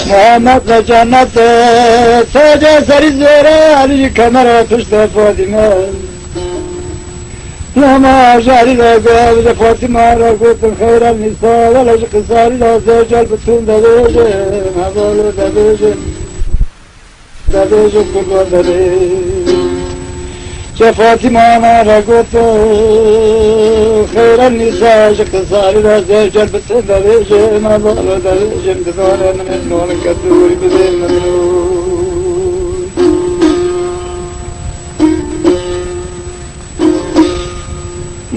محمد و جنت تاج سری زهره علی کمر پشت فاطمه لما جعل لقاب فاطمه را گفتم خیر النساء والعشق ساری را زجل بتون دبیجم حوالو دبیجم قربان دبیجم چه فاطمه ما را گفتم خیر النساء عشق ساری را زجل بتون دبیجم حوالو دبیجم ددانه من نون کدوری بدین منون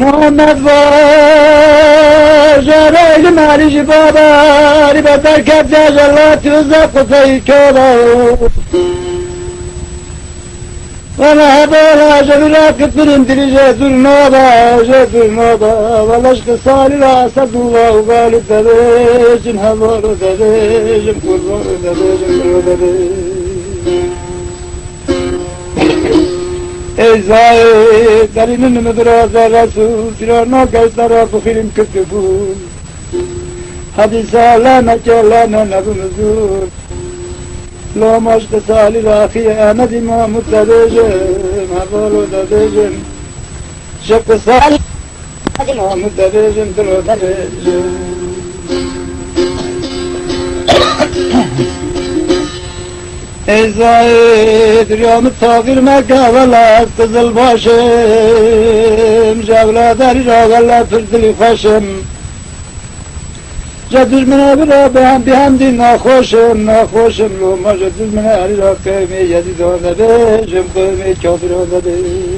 محمد و جرائل معلیش بابا ری بدر کرد جلات و زفقی کلا و نهبالا جبرا کترین دری جدر نابا والعشق صالی را اسد الله و قالو دبیجم حوالو دبیجم قربانو دبیجم ای زاید در این مدراز رسول تیرانا گشتر بخیریم کتی بود حدیث علامه که علامه نبو مزور لام عشق سالی راخی احمد امام دبیجم حوالو دبیجم شق سالی امام دبیجم دلو دبیجم ای زاید ریام تاغیر مکاول از قزل باشم جولا داری را غلا پر دلی خوشم جدوز منه برا بهمدی ناخوشم لوما جدوز منه علی را قیمی یدی دانده بیشم قیمی کافر دانده بیشم